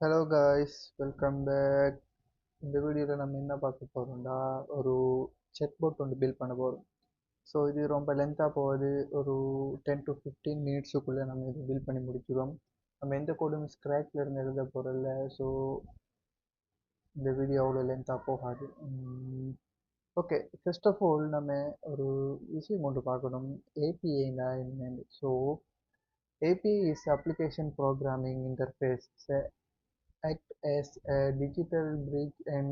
Hello guys, welcome back. இந்த வீடியோவில் நம்ம என்ன பார்க்க போகிறோம்டா, ஒரு செக்போட் ஒன்று பில்ட் பண்ண போகிறோம். ஸோ இது ரொம்ப லென்த்தாக போகுது. ஒரு 10 to 15 மினிட்ஸுக்குள்ளே நம்ம இதை பில்ட் பண்ணி முடிச்சிடுவோம். நம்ம எந்த கோடும் ஸ்க்ராட்ச்ல இருந்து எழுத போகிறதில்ல. ஸோ இந்த வீடியோ அவ்வளோ லென்த்தாக போகாது. ஓகே, ஃபர்ஸ்ட் ஆஃப் ஆல் நம்ம ஒரு விஷயம் ஒன்று பார்க்கணும். ஏபிஐனா என்னன்னு. So API is application programming interface. Act as a digital bridge and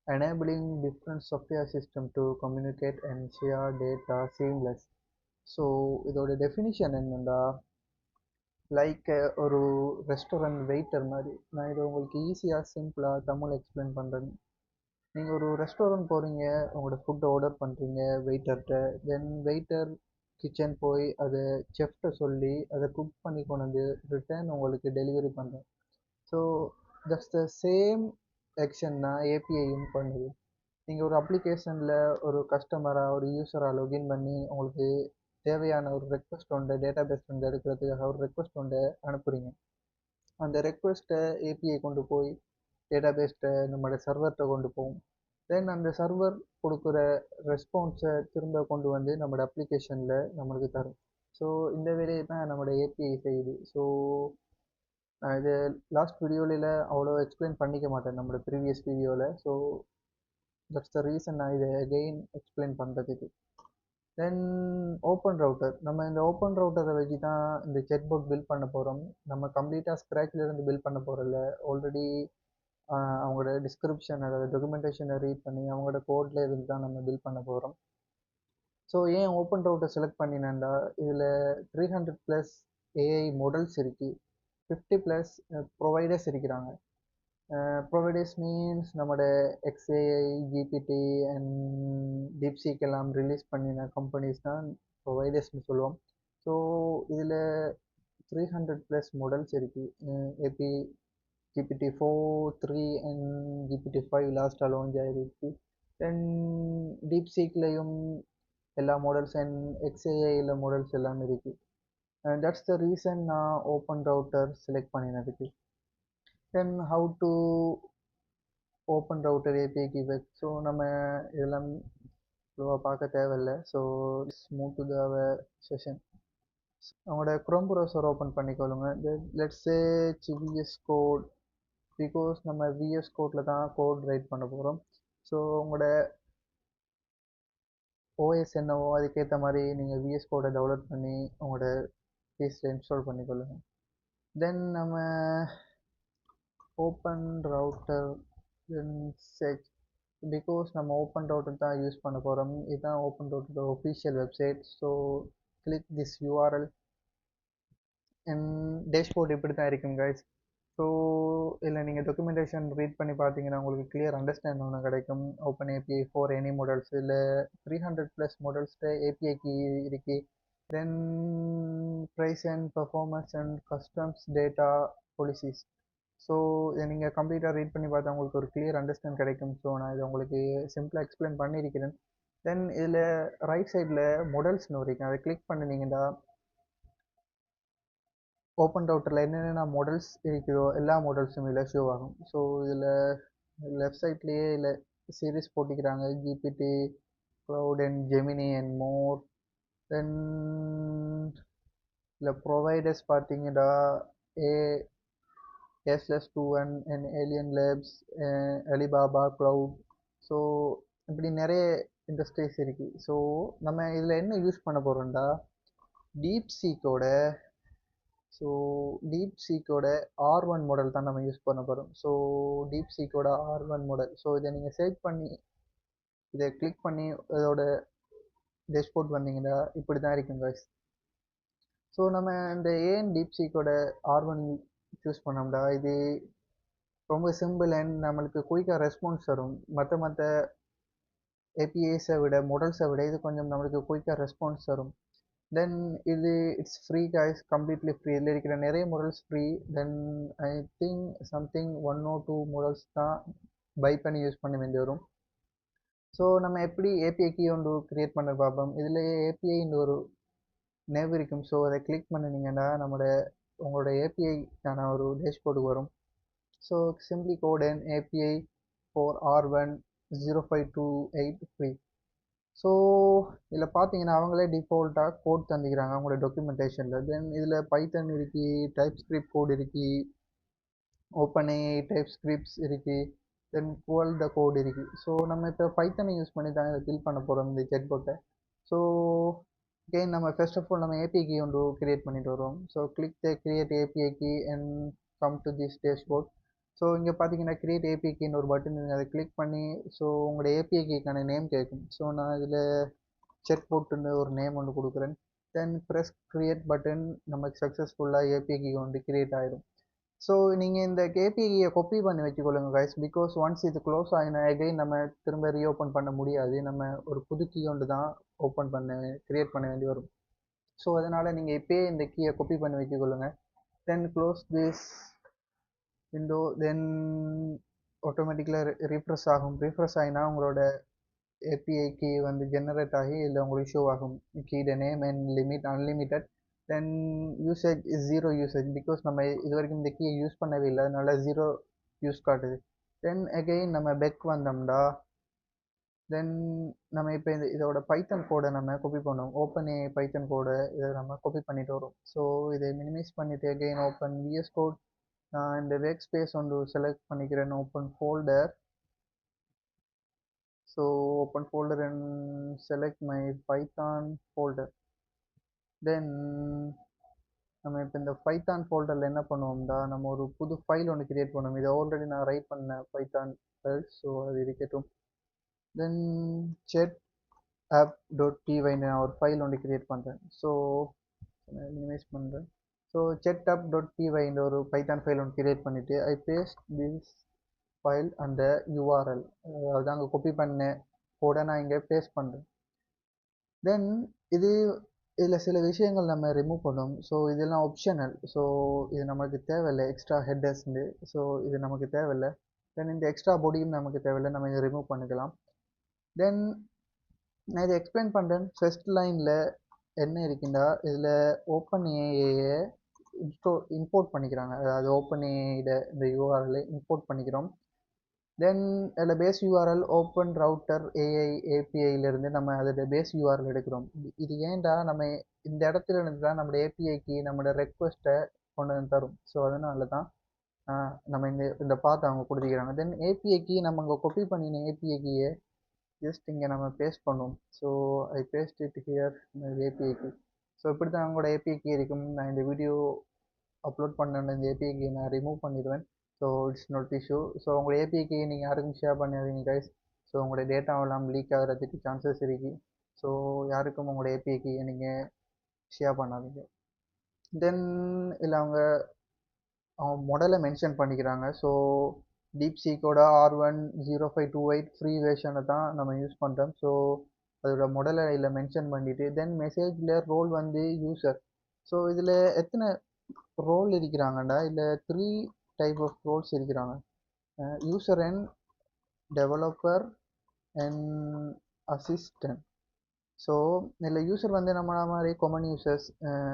enabling different software systems to communicate and share data seamless. So இதோட டெஃபினிஷன் என்னென்னா, லைக் ஒரு ரெஸ்டாரண்ட் வெயிட்டர் மாதிரி. நான் இதை உங்களுக்கு ஈஸியாக சிம்பிளாக தமிழ் எக்ஸ்பிளைன் பண்ணுறேன். நீங்கள் ஒரு ரெஸ்டாரண்ட் போகிறீங்க, உங்களோட ஃபுட்டை ஆர்டர் பண்ணுறீங்க வெயிட்டர்கிட்ட. தென் வெயிட்டர் கிச்சன் போய் அதை செஃப்ட்டை சொல்லி அதை குக் பண்ணி கொண்டு வந்து ரிட்டர்ன் உங்களுக்கு டெலிவரி பண்ணுறேன். So that's the same action தான் ஏபிஐயும் பண்ணுது. நீங்கள் ஒரு அப்ளிகேஷனில் ஒரு கஸ்டமராக ஒரு யூஸராக லாகின் பண்ணி உங்களுக்கு தேவையான ஒரு ரெக்வஸ்ட் ஒன்று டேட்டா பேஸ் வந்து எடுக்கிறதுக்காக ஒரு ரெக்வஸ்ட் ஒன்று அனுப்புகிறீங்க. அந்த ரெக்வஸ்ட்டை ஏபிஐ கொண்டு போய் டேட்டா பேஸ்ட்டை நம்மளோட சர்வர்கிட்ட கொண்டு போகும். தென் அந்த சர்வர் கொடுக்குற ரெஸ்பான்ஸை திரும்ப கொண்டு வந்து நம்மளோட அப்ளிகேஷனில் நம்மளுக்கு தரும். ஸோ இந்த வேலையை தான் நம்மளோட ஏபிஐ செய்யுது. ஸோ நான் இது லாஸ்ட் வீடியோவில் அவ்வளோ எக்ஸ்பிளைன் பண்ணிக்க மாட்டேன் நம்மளோட ப்ரீவியஸ் வீடியோவில். ஸோ தட்ஸ் த ரீசன் நான் இதை அகெயின் எக்ஸ்பிளைன் பண்ணுறதுக்கு. தென் ஓப்பன் ரவுட்டர். நம்ம இந்த ஓப்பன் ரவுட்டரை வச்சு தான் இந்த செட்போட் பில்ட் பண்ண போகிறோம். நம்ம கம்ப்ளீட்டாக ஸ்க்ராட்ச்லேருந்து பில்ட் பண்ண போகிறதில்ல. ஆல்ரெடி அவங்களோட டிஸ்கிரிப்ஷன் அதாவது டாக்குமெண்டேஷனை ரீட் பண்ணி அவங்களோட கோடில் இருந்து தான் நம்ம பில்ட் பண்ண போகிறோம். ஸோ ஏன் ஓப்பன் ரவுட்டர் செலக்ட் பண்ணினேன்டா, இதில் 300+ ஏஐ மாடல்ஸ் இருக்குது, 50+ ப்ரொவைடர்ஸ் இருக்கிறாங்க. ப்ரொவைடர்ஸ் மீன்ஸ் நம்மளோட XAI, GPT அண்ட் டீப்சீக் எல்லாம் ரிலீஸ் பண்ணின கம்பெனிஸ் தான் ப்ரொவைடர்ஸ்னு சொல்லுவோம். ஸோ இதில் 300+ மாடல்ஸ் இருக்குது. ஏபி GPT-4, 3 அண்ட் GPT-5 லாஸ்ட்டாக லான்ச் ஆகிருக்கு. தென் டீப்சீக்லேயும் எல்லா மாடல்ஸ் அண்ட் XAIயில் மாடல்ஸ் எல்லாம் இருக்குது. தட்ஸ் த ரீசன் நான் ஓப்பன் ரவுட்டர் செலக்ட் பண்ணினதுக்கு. Then how to OpenRouter API keyword. So நம்ம இதெல்லாம் பார்க்க தேவையில்லை. So move to the session. அவங்களோட க்ரோம் ப்ரௌசர் ஓப்பன் பண்ணிக்கொள்ளுங்க. Let's say VS code. Because நம்ம VS கோடில் தான் கோட் ரைட் பண்ண போகிறோம். ஸோ உங்களோட ஓஎஸ் என்னவோ அதுக்கேற்ற மாதிரி நீங்கள் VS கோடை டெவலப் பண்ணி உங்களோட பீஸில் இன்ஸ்டால் பண்ணிக்கொள்ளுங்க. தென் நம்ம open router then check. Because நம்ம ஓப்பன் ரவுட்டர் தான் யூஸ் பண்ண போகிறோம். இதுதான் open router official website. So click this URL. And dashboard இப்படி தான் இருக்கும் கைஸ். ஸோ இதில் நீங்கள் டாக்குமெண்டேஷன் ரீட் பண்ணி பார்த்தீங்கன்னா உங்களுக்கு கிளியர் அண்டர்ஸ்டாண்ட் ஒன்று கிடைக்கும். Open API for any models. இல்லை 300+ மாடல்ஸ்ட்டு ஏபிஐக்கு இருக்கு. Then price and performance and customs data policies. So இதை நீங்கள் கம்ப்ளீட்டாக ரீட் பண்ணி பார்த்தா உங்களுக்கு ஒரு கிளியர் அண்டர்ஸ்டாண்ட் கிடைக்கும். ஸோ நான் இதை உங்களுக்கு சிம்பிளாக எக்ஸ்பிளைன் பண்ணியிருக்கிறேன். தென் இதில் ரைட் சைடில் மாடல்ஸ்னு இருக்கு, அதை கிளிக் பண்ணினீங்கன்னா ஓப்பன் ரவுட்டரில் என்னென்ன மாடல்ஸ் இருக்குதோ எல்லா மாடல்ஸும் இதில் ஷோ ஆகும். ஸோ இதில் லெஃப்ட் சைட்லேயே இல்லை சீரீஸ் போட்டிக்கிறாங்க, GPT, Claude and Gemini and more. Then இல்லை ப்ரொவைடர்ஸ் பார்த்தீங்கன்னா S+2 and alien labs, Alibaba cloud. So இப்படி நிறைய இண்டஸ்ட்ரீஸ் இருக்குது. ஸோ நம்ம இதில் என்ன யூஸ் பண்ண போகிறோம்டா, டீப்சீக்கோட R1 மாடல் தான் நம்ம யூஸ் பண்ண போகிறோம். So டீப்சீக்கோட R1 model. ஸோ இதை நீங்கள் சர்ச் பண்ணி இதை கிளிக் பண்ணி இதோட டேஷ்போர்ட் வந்தீங்கன்னா இப்படி தான் இருக்கும் guys. ஸோ நம்ம இந்த ஏன் டீப்சீக்கோட R1 சூஸ் பண்ணோம்டா, இது ரொம்ப சிம்பிள் அண்ட் நம்மளுக்கு குயிக்காக ரெஸ்பான்ஸ் தரும். மற்ற ஏபிஐஸை விட மாடல்ஸை விட இது கொஞ்சம் நம்மளுக்கு குயிக்காக ரெஸ்பான்ஸ் தரும். தென் இது it's free guys, completely free. இதில் இருக்கிற நிறைய models free. Then I think something 1 or 2 models தான் பை பண்ணி யூஸ் பண்ண வேண்டி வரும். ஸோ நம்ம எப்படி ஏபிஐ கீ ஒன்று க்ரியேட் பண்ண பார்ப்போம். இதில் ஏபிஐன்னு ஒரு நேவ் இருக்கும். ஸோ அதை கிளிக் பண்ணினீங்கன்னா உங்களோட ஏபிஐக்கான ஒரு டேஷ்போர்டுக்கு வரும். So simply code and API for R10528 free. So இதில் பார்த்தீங்கன்னா அவங்களே டிஃபால்ட்டாக கோட் தந்துக்கிறாங்க அவங்களோட டாக்குமெண்டேஷனில். தென் இதில் பைத்தன் இருக்கு, டைப் ஸ்கிரிப்ட் கோட் இருக்கு, ஓப்பன் ஏஐ டைப் ஸ்கிரிப்ட்ஸ் இருக்கு, தென் குவல் த கோட் இருக்கு. ஸோ நம்ம இப்போ பைத்தனை யூஸ் பண்ணி தான் இதை பில் பண்ண போகிறோம் இந்த செட்போட்டை. ஸோ again நம்ம ஃபர்ஸ்ட் ஆஃப் ஆல் நம்ம ஏபிஐ கீ ஒன்று கிரியேட் பண்ணிட்டு வருவோம். So click the create API key and come to this dashboard. So இங்கே பார்த்தீங்கன்னா கிரியேட் ஏபிஐ கீன்னு ஒரு பட்டன் இருக்குது, அதை கிளிக் பண்ணி ஸோ உங்களோட ஏபிஐ கீக்கான நேம் கேட்கும். ஸோ நான் இதில் செட் போட்டுன்னு ஒரு நேம் ஒன்று கொடுக்குறேன். தென் ப்ரெஸ் கிரியேட் பட்டன், நமக்கு சக்ஸஸ்ஃபுல்லாக ஏபிஐ கீ வந்து கிரியேட் ஆகிடும். ஸோ நீங்கள் இந்த கேபிஐயை காப்பி பண்ணி வச்சுக்கொள்ளுங்க கைஸ், பிகாஸ் ஒன்ஸ் இது க்ளோஸ் ஆகினா அகைன் நம்ம திரும்ப ரீஓப்பன் பண்ண முடியாது. நம்ம ஒரு புது கீ ஒன்று தான் ஓப்பன் பண்ண கிரியேட் பண்ண வேண்டி வரும். ஸோ அதனால் நீங்கள் இப்போயே இந்த கீயை காப்பி பண்ணி வச்சுக்கொள்ளுங்க. Then close this window. Then ஆட்டோமேட்டிக்கலாக ரீஃப்ரெஷ் ஆகும். ரீஃப்ரெஷ் ஆகினா உங்களோட ஏபிஐ கீ வந்து ஜெனரேட் ஆகி இல்லை உங்களுக்கு ஷோ ஆகும் கீட name and limit unlimited. Then usage is 0 usage, because நம்ம இது வரைக்கும் இந்த கீயை யூஸ் பண்ணவே இல்லை, அதனால 0 யூஸ் காட்டுது. தென் அகெயின் நம்ம பெக் வந்தோம்டா. தென் நம்ம இப்போ இதோட பைத்தன் கோடை நம்ம காப்பி பண்ணுவோம். ஓப்பன் ஏ பைத்தன் கோடை இதை நம்ம காப்பி பண்ணிட்டு வரும். ஸோ இதை மினிமைஸ் பண்ணிவிட்டு அகெயின் ஓப்பன் விஎஸ் கோட். நான் இந்த வேக் ஸ்பேஸ் ஒன்று செலக்ட் பண்ணிக்கிறேன். Open folder. So open folder and select my Python folder. Then நம்ம இப்போ இந்த பைத்தான் ஃபோல்டரில் என்ன பண்ணுவோம்டா, நம்ம ஒரு புது ஃபைல் ஒன்று கிரியேட் பண்ணுவோம். இதை ஆல்ரெடி நான் ரைட் பண்ணேன் பைத்தான் ஃபைல், ஸோ அது இருக்கட்டும். தென் செட் ஆப் டாட் டிவைன்னு நான் ஒரு ஃபைல் ஒன்று கிரியேட் பண்ணுறேன். ஸோ மினிமைஸ் பண்ணுறேன். ஸோ செட் ஆப் டாட் டிவைன்ற ஒரு பைத்தான் ஃபைல் ஒன்று கிரியேட் பண்ணிவிட்டு ஐ பேஸ்ட் திஸ் ஃபைல் அந்த யூஆர்எல், அதாவது அங்கே காப்பி பண்ண கோடை நான் இங்கே பேஸ்ட் பண்ணுறேன். தென் இதில் சில விஷயங்கள் நம்ம ரிமூவ் பண்ணுவோம். ஸோ இதெல்லாம் ஆப்ஷனல். ஸோ இது நமக்கு தேவையில்லை, எக்ஸ்ட்ரா ஹெட்டர்ஸ்ண்டு. ஸோ இது நமக்கு தேவையில்லை. தென் இந்த எக்ஸ்ட்ரா பாடியும் நமக்கு தேவையில்லை, நம்ம இதை ரிமூவ் பண்ணிக்கலாம். தென் நான் இதை எக்ஸ்பிளைன் பண்ணுறேன். ஃபர்ஸ்ட் லைனில் என்ன இருக்குண்டா, இதில் ஓப்பன் ஏஐயை இம்போர்ட் பண்ணிக்கிறாங்க. அதாவது ஓப்பன் ஏஐட இந்த யூஆர்எல்லை இம்போர்ட் பண்ணிக்கிறோம். தென் அதில் base URL OpenRouter AI ஏபிஐலேருந்து நம்ம அதோட பேஸ் யூஆர்எல் எடுக்கிறோம். இது ஏன்டா நம்ம இந்த இடத்துல இருந்து தான் நம்மளோட ஏபிஐக்கு நம்மளோட ரெக்வஸ்ட்டை கொண்டு வந்து தரும். ஸோ அதனால தான் நம்ம இந்த பாத்தை அவங்க கொடுத்துக்கிறாங்க. தென் ஏபிஐக்கு நம்ம இங்கே காப்பி பண்ணின ஏபிஐக்கியை ஜஸ்ட் இங்கே நம்ம பேஸ்ட் பண்ணுவோம். So I paste it here ஏபிஐக்கு. ஸோ இப்படி தான் அவங்களோட ஏபிஐக்கு இருக்கும். நான் இந்த வீடியோ அப்லோட் பண்ண இந்த ஏபிஐக்கு நான் ரிமூவ் பண்ணிடுவேன். So it's not issue. So உங்களோட ஏபிஐக்கு நீங்கள் யாருக்கும் ஷேர் பண்ணாதீங்க கைஸ். ஸோ உங்களோட டேட்டாவெல்லாம் லீக் ஆகிறதுக்கு சான்சஸ் இருக்குது. ஸோ யாருக்கும் உங்களோட ஏபிஐக்கு நீங்கள் ஷேர் பண்ணாதீங்க. தென் இல்லை அவங்க மாடலை மென்ஷன் பண்ணிக்கிறாங்க. ஸோ டீப்சீக்கோட R10528 ஃப்ரீ வேர்ஷனை தான் நம்ம யூஸ் பண்ணுறோம். ஸோ அதோட மாடலை இதில் மென்ஷன் பண்ணிவிட்டு தென் மெசேஜில் ரோல் வந்து யூசர். ஸோ இதில் எத்தனை ரோல் இருக்கிறாங்கடா, இல்லை 3 டைப் ஆஃப் ரோல்ஸ் இருக்கிறாங்க. User and developer and assistant. So இதில் யூசர் வந்து நம்ம மாதிரி காமன் யூசர்ஸ்,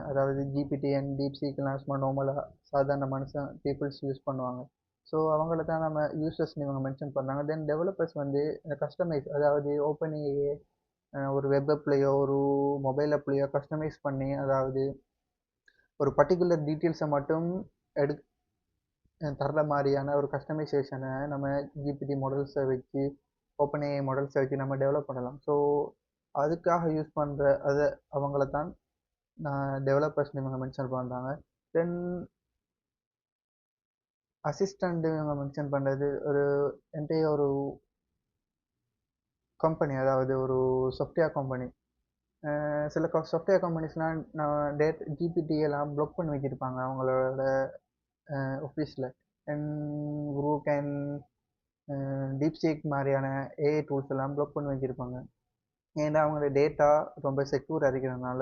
அதாவது ஜிபிடி அண்ட் டீப்சீக்கெலாம் சும்மா நார்மலாக சாதாரண மனுஷன் பீப்புள்ஸ் யூஸ் பண்ணுவாங்க. ஸோ அவங்கள தான் நம்ம யூசர்ஸ்னு இவங்க மென்ஷன் பண்ணாங்க. தென் டெவலப்பர்ஸ் வந்து கஸ்டமைஸ், அதாவது ஓப்பன் ஏஐ ஒரு வெப் அப்லேயோ ஒரு மொபைல் அப்லேயோ கஸ்டமைஸ் பண்ணி, அதாவது ஒரு பர்டிகுலர் டீட்டெயில்ஸை மட்டும் தர்ற மாதிரியான ஒரு கஸ்டமைசேஷனை நம்ம ஜிபிடி மாடல்ஸை வச்சு ஓப்பன் ஏஐ மாடல்ஸை வச்சு நம்ம டெவலப் பண்ணலாம். ஸோ அதுக்காக யூஸ் பண்ணுற அதை அவங்கள தான் டெவலப்பர்ஸ்னு இவங்க மென்ஷன் பண்ணுறாங்க. தென் அசிஸ்டண்ட் இவங்க மென்ஷன் பண்ணுறது ஒரு என்டையர் ஒரு கம்பெனி, அதாவது ஒரு சாஃப்ட்வேர் கம்பெனி. சில சாஃப்ட்வேர் கம்பெனிஸ்லாம் நான் ஜிபிடி எல்லாம் ப்ளாக் பண்ணி வச்சுருப்பாங்க அவங்களோட ஆஃபீஸில். அண்ட் குரூப் அண்ட் டீப்சீக் மாதிரியான ஏஐ டூல்ஸ் எல்லாம் ப்ளாக் பண்ணி வச்சுருப்பாங்க. ஏன்னா அவங்களோட டேட்டா ரொம்ப செக்யூராக இருக்கிறதுனால,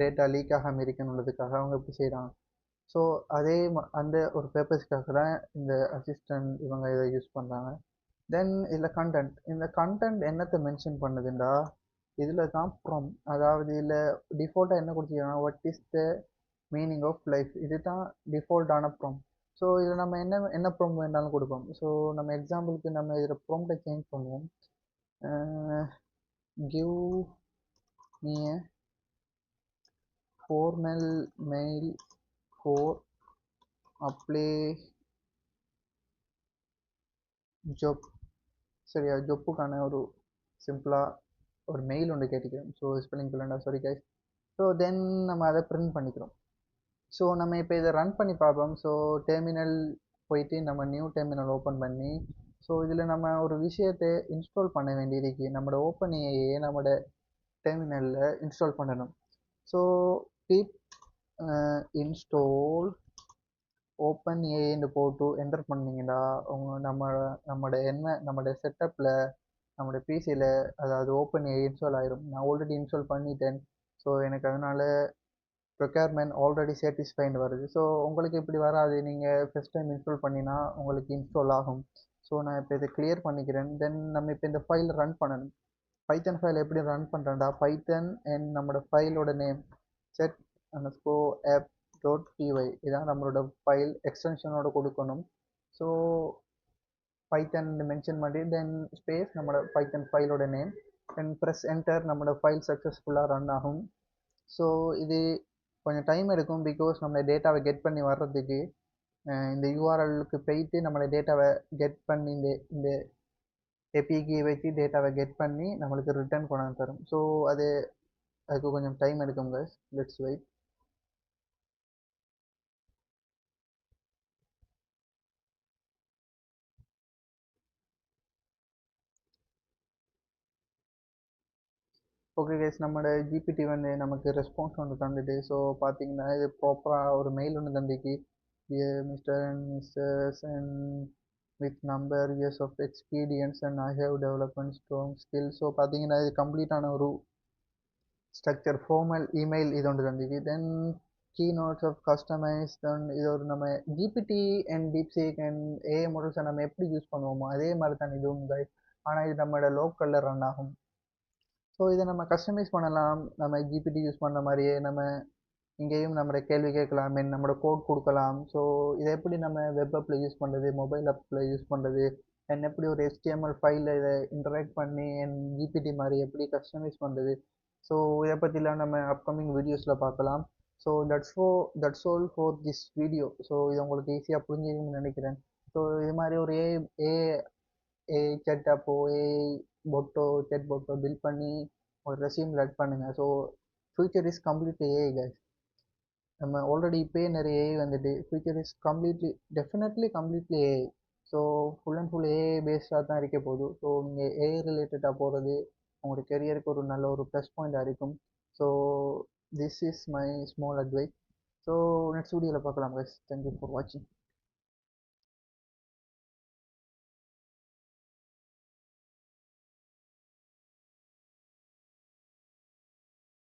டேட்டா லீக் ஆகாமல் இருக்கணுன்றதுக்காக அவங்க இப்படி செய்கிறாங்க. ஸோ அந்த ஒரு பேப்பர்ஸ்க்காக தான் இந்த அசிஸ்டன்ட் இவங்க இதை யூஸ் பண்ணுறாங்க. தென் இதில் கண்டென்ட், இந்த கண்டென்ட் என்னத்தை மென்ஷன் பண்ணுதுண்டா, இதில் தான் ப்ராம், அதாவது இதில் டிஃபால்ட்டாக என்ன கொடுத்துருக்காங்கன்னா what is the meaning of life, இது தான் டிஃபால்ட்டான ப்ராம். ஸோ இதில் நம்ம என்ன ப்ராம்ப்ட் வேணாலும் கொடுப்போம். ஸோ நம்ம எக்ஸாம்பிளுக்கு நம்ம இதில் ப்ராம்ப்டை சேஞ்ச் பண்ணுவோம். Give me a formal mail for apply job. சரியா, ஜொப்புக்கான ஒரு சிம்பிளாக ஒரு மெயில் ஒன்று கேட்டுக்கிறோம். ஸோ ஸ்பெல்லிங் பிள்ளண்டா, சாரி கைஸ். ஸோ தென் நம்ம அதை பிரிண்ட் பண்ணிக்கிறோம். ஸோ நம்ம இப்போ இதை ரன் பண்ணி பார்ப்போம். ஸோ டெர்மினல் போயிட்டு நம்ம நியூ டெர்மினல் ஓப்பன் பண்ணி, ஸோ இதில் நம்ம ஒரு விஷயத்தை இன்ஸ்டால் பண்ண வேண்டியதுக்கு நம்மளோட ஓப்பன்ஏஐ நம்மளோட டெர்மினலில் இன்ஸ்டால் பண்ணணும். ஸோ pip install ஓப்பன்ஏஐன்னு போட்டு என்டர் பண்ணிங்கன்னா நம்மளோட செட்டப்பில் நம்மளோட பிசியில் அதாவது ஓப்பன்ஏஐ இன்ஸ்டால் ஆயிரும். நான் ஆல்ரெடி இன்ஸ்டால் பண்ணிட்டேன். ஸோ எனக்கு அதனால் ரெக்யர்மெண்ட் ஆல்ரெடி சாட்டிஸ்ஃபைன்னு வருது. ஸோ உங்களுக்கு இப்படி வராது, நீங்கள் ஃபஸ்ட் டைம் இன்ஸ்டால் பண்ணினா உங்களுக்கு இன்ஸ்டால் ஆகும். ஸோ நான் இப்போ இதை கிளியர் பண்ணிக்கிறேன். தென் நம்ம இப்போ இந்த ஃபைல் ரன் பண்ணணும். பைத்தன் ஃபைல் எப்படி ரன் பண்ணுறேன்டா, பைத்தன் அண்ட் நம்மளோட ஃபைலோட நேம் set_app.py இதான் நம்மளோட ஃபைல் எக்ஸ்டென்ஷனோட கொடுக்கணும். ஸோ பைத்தன் மென்ஷன் பண்ணி தென் ஸ்பேஸ் நம்மளோட பைத்தன் ஃபைலோட நேம் தென் ப்ரெஸ் என்டர், நம்மளோட ஃபைல் சக்ஸஸ்ஃபுல்லாக ரன் ஆகும். ஸோ இது கொஞ்சம் டைம் எடுக்கும், பிகாஸ் நம்மளோட டேட்டாவை கெட் பண்ணி வர்றதுக்கு இந்த யூஆர்எல்லுக்கு போயிட்டு நம்மளோட டேட்டாவை கெட் பண்ணி இந்த ஏபிகே வச்சு டேட்டாவை கெட் பண்ணி நம்மளுக்கு ரிட்டர்ன் கொண்டாந்து தரும். ஸோ அதுக்கு கொஞ்சம் டைம் எடுக்கும் guys. Let's wait. Okay guys, நம்மளோட ஜிபிடி வந்து நமக்கு ரெஸ்பான்ஸ் ஒன்று தந்துட்டு, ஸோ பார்த்தீங்கன்னா இது ப்ராப்பராக ஒரு மெயில் ஒன்று தந்துக்கு, mister and misters and with number years of experience and I have development strong skill. So பார்த்தீங்கன்னா இது கம்ப்ளீட்டான ஒரு ஸ்ட்ரக்சர் ஃபார்மல் இமெயில் இது ஒன்று தந்துக்கு. Then key notes of customise. Then இது ஒரு நம்ம GPT and DeepSeek and AI மாடல்ஸை நம்ம எப்படி யூஸ் பண்ணுவோமோ அதே மாதிரி தான் இதுவும் கைஸ். ஆனால் இது நம்மளோட லோக்கலில் ரன் ஆகும். ஸோ இதை நம்ம கஸ்டமைஸ் பண்ணலாம். நம்ம ஜிபிடி யூஸ் பண்ண மாதிரியே நம்ம இங்கேயும் நம்மளோட கேள்வி கேட்கலாம், மீன் நம்மளோட கோட் கொடுக்கலாம். ஸோ இதை எப்படி நம்ம வெப் ஆப்பில் யூஸ் பண்ணுறது, மொபைல் ஆப்பில் யூஸ் பண்ணுறது, அண்ட் எப்படி ஒரு HTML ஃபைலில் இதை இன்டராக்ட் பண்ணி என் ஜிபிடி மாதிரி எப்படி கஸ்டமைஸ் பண்ணுறது. ஸோ இதை பற்றிலாம் நம்ம அப்கமிங் வீடியோஸில் பார்க்கலாம். So that's all for this video. So இது உங்களுக்கு ஈஸியாக புரிஞ்சுக்கணும்னு நினைக்கிறேன். ஸோ இது மாதிரி ஒரு ஏஐ செட்டப்போ செட் போட்டோ பில்ட் பண்ணி ஒரு ரெஸ்யூமில் ஆட் பண்ணுங்கள். So future is completely AI guys. நம்ம ஆல்ரெடி இப்போயே நிறைய ஏஐ வந்துட்டு, future is definitely completely AI. So full and full AI பேஸ்டாக தான் இருக்க போகுது. ஸோ நீங்கள் ஏஐ ரிலேட்டடாக போகிறது உங்களோட கெரியருக்கு ஒரு நல்ல ஒரு ப்ளஸ் பாயிண்டாக இருக்கும். So this is my small advice. So next வீடியோவில் பார்க்கலாம் கைஸ். தேங்க்யூ ஃபார் வாட்சிங்.